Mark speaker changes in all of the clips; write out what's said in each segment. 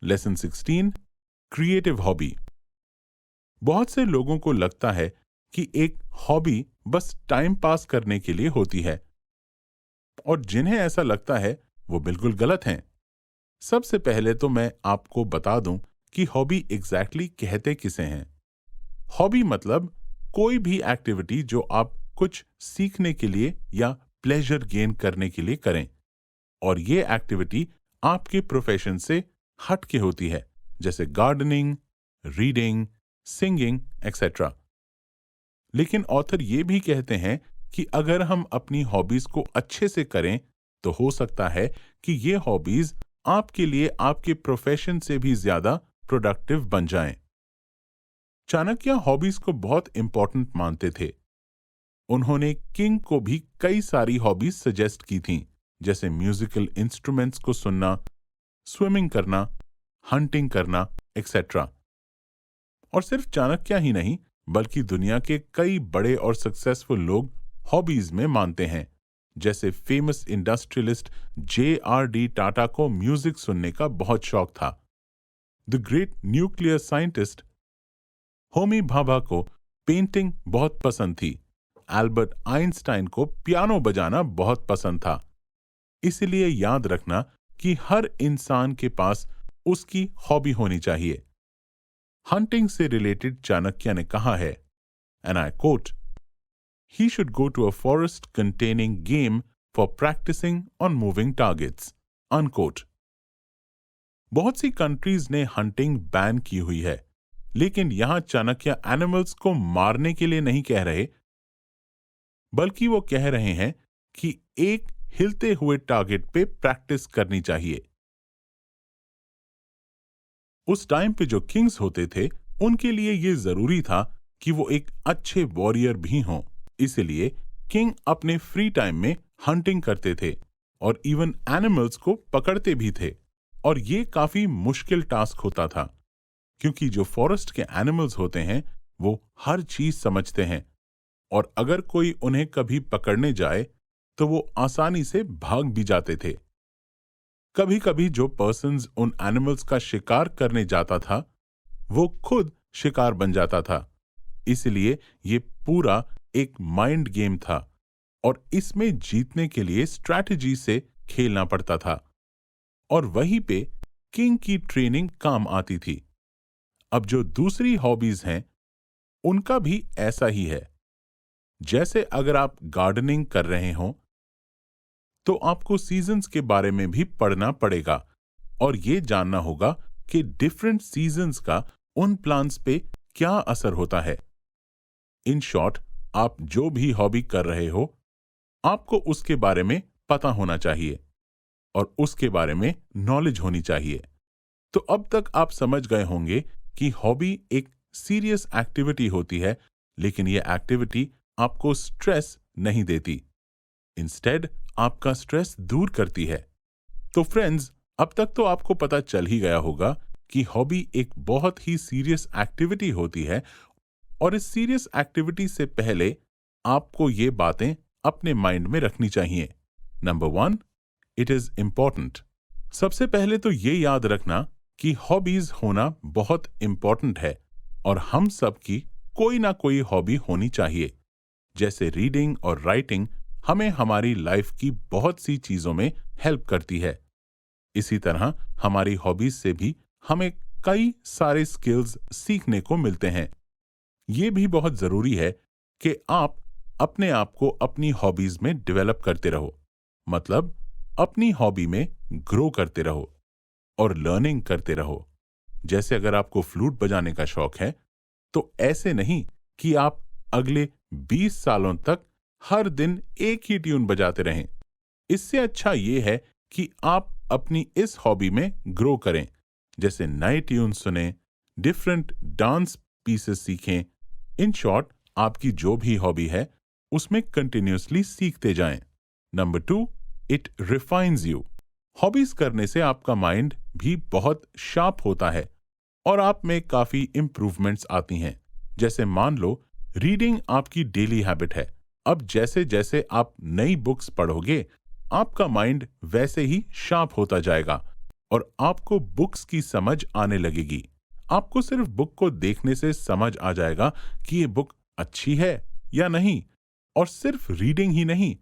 Speaker 1: Lesson 16 creative hobby. बहुत से लोगों को लगता है कि एक हॉबी बस टाइम पास करने के लिए होती है, और जिन्हें ऐसा लगता है वो बिल्कुल गलत हैं। सबसे पहले तो मैं आपको बता दूं कि हॉबी एग्जैक्टली कहते किसे हैं। हॉबी मतलब कोई भी एक्टिविटी जो आप कुछ सीखने के लिए या प्लेजर गेन करने के लिए करें, और ये एक्टिविटी आपके प्रोफेशन से हट के होती है, जैसे गार्डनिंग, रीडिंग, सिंगिंग एक्सेट्रा। लेकिन ऑथर ये भी कहते हैं कि अगर हम अपनी हॉबीज को अच्छे से करें तो हो सकता है कि ये हॉबीज आपके लिए आपके प्रोफेशन से भी ज्यादा प्रोडक्टिव बन जाएं। चाणक्य हॉबीज को बहुत इंपॉर्टेंट मानते थे। उन्होंने किंग को भी कई सारी हॉबीज सजेस्ट की थीं, जैसे म्यूजिकल इंस्ट्रूमेंट्स को सुनना, स्विमिंग करना, हंटिंग करना एक्सेट्रा। और सिर्फ चाणक्य ही नहीं, बल्कि दुनिया के कई बड़े और सक्सेसफुल लोग हॉबीज में मानते हैं। जैसे फेमस इंडस्ट्रियलिस्ट J.R.D. टाटा को म्यूजिक सुनने का बहुत शौक था। The great nuclear scientist Homi Bhabha को पेंटिंग बहुत पसंद थी। एल्बर्ट आइंस्टाइन को पियानो बजाना बहुत पसंद था। इसलिए याद रखना कि हर इंसान के पास उसकी हॉबी होनी चाहिए। हंटिंग से रिलेटेड चाणक्य ने कहा है, and I quote, he should go to a forest containing game for practicing on moving targets, unquote. बहुत सी कंट्रीज ने हंटिंग बैन की हुई है, लेकिन यहां चाणक्य एनिमल्स को मारने के लिए नहीं कह रहे, बल्कि वो कह रहे हैं कि एक हिलते हुए टारगेट पे प्रैक्टिस करनी चाहिए। उस टाइम पे जो किंग्स होते थे, उनके लिए ये जरूरी था कि वो एक अच्छे वॉरियर भी हों। इसलिए किंग अपने फ्री टाइम में हंटिंग करते थे और इवन एनिमल्स को पकड़ते भी थे। और ये काफी मुश्किल टास्क होता था, क्योंकि जो फॉरेस्ट के एनिमल्स होते हैं वो हर चीज समझते हैं, और अगर कोई उन्हें कभी पकड़ने जाए तो वो आसानी से भाग भी जाते थे। कभी कभी जो पर्सन्स उन एनिमल्स का शिकार करने जाता था वो खुद शिकार बन जाता था। इसलिए ये पूरा एक माइंड गेम था, और इसमें जीतने के लिए स्ट्रैटेजी से खेलना पड़ता था, और वहीं पे किंग की ट्रेनिंग काम आती थी। अब जो दूसरी हॉबीज हैं उनका भी ऐसा ही है। जैसे अगर आप गार्डनिंग कर रहे हो तो आपको सीजन्स के बारे में भी पढ़ना पड़ेगा, और ये जानना होगा कि डिफरेंट सीजन्स का उन प्लांट्स पे क्या असर होता है। इन शॉर्ट, आप जो भी हॉबी कर रहे हो आपको उसके बारे में पता होना चाहिए और उसके बारे में नॉलेज होनी चाहिए। तो अब तक आप समझ गए होंगे कि हॉबी एक सीरियस एक्टिविटी होती है, लेकिन यह एक्टिविटी आपको स्ट्रेस नहीं देती, इंस्टेड आपका स्ट्रेस दूर करती है। तो फ्रेंड्स, अब तक तो आपको पता चल ही गया होगा कि हॉबी एक बहुत ही सीरियस एक्टिविटी होती है, और इस सीरियस एक्टिविटी से पहले आपको ये बातें अपने माइंड में रखनी चाहिए। Number 1, it is important. सबसे पहले तो ये याद रखना कि हॉबीज होना बहुत इंपॉर्टेंट है, और हम सब की कोई ना कोई हॉबी होनी चाहिए। जैसे रीडिंग और राइटिंग हमें हमारी लाइफ की बहुत सी चीजों में हेल्प करती है। इसी तरह हमारी हॉबीज से भी हमें कई सारे स्किल्स सीखने को मिलते हैं। ये भी बहुत जरूरी है कि आप अपने आप को अपनी हॉबीज में डेवलप करते रहो, मतलब अपनी हॉबी में ग्रो करते रहो और लर्निंग करते रहो। जैसे अगर आपको फ्लूट बजाने का शौक है, तो ऐसे नहीं कि आप अगले 20 सालों तक हर दिन एक ही ट्यून बजाते रहें। इससे अच्छा ये है कि आप अपनी इस हॉबी में ग्रो करें, जैसे नए ट्यून सुनें, डिफरेंट डांस पीसेस सीखें। इन शॉर्ट, आपकी जो भी हॉबी है उसमें कंटिन्यूअसली सीखते जाएं। Number 2, it refines you. Hobbies करने से आपका माइंड भी बहुत शार्प होता है और आप में काफी इंप्रूवमेंट्स आती हैं। जैसे मान लो रीडिंग आपकी डेली हैबिट है। अब जैसे जैसे आप नई बुक्स पढ़ोगे, आपका माइंड वैसे ही शार्प होता जाएगा और आपको बुक्स की समझ आने लगेगी। आपको सिर्फ बुक को देखने से समझ आ जाएगा कि ये बुक अच्छी है या नहीं। और सिर्फ रीडिंग ही नहीं,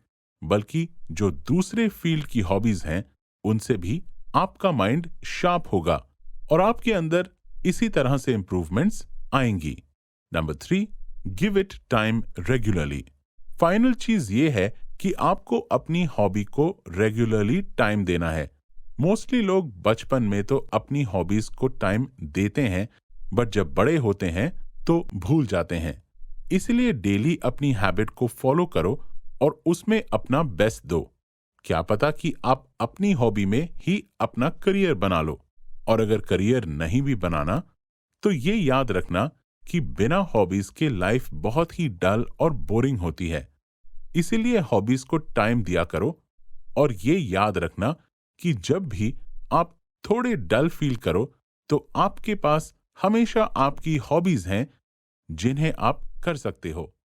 Speaker 1: बल्कि जो दूसरे फील्ड की हॉबीज हैं, उनसे भी आपका माइंड शार्प होगा और आपके अंदर इसी तरह से इंप्रूवमेंट्स आएंगी। Number 3, give it time regularly. Final चीज ये है कि आपको अपनी हॉबी को रेगुलरली टाइम देना है। मोस्टली लोग बचपन में तो अपनी हॉबीज को टाइम देते हैं, बट जब बड़े होते हैं तो भूल जाते हैं। इसलिए डेली अपनी हैबिट को फॉलो करो और उसमें अपना बेस्ट दो। क्या पता कि आप अपनी हॉबी में ही अपना करियर बना लो। और अगर करियर नहीं भी बनाना, तो ये याद रखना कि बिना हॉबीज के लाइफ बहुत ही डल और बोरिंग होती है। इसीलिए हॉबीज को टाइम दिया करो और ये याद रखना कि जब भी आप थोड़े डल फील करो, तो आपके पास हमेशा आपकी हॉबीज हैं जिन्हें आप कर सकते हो।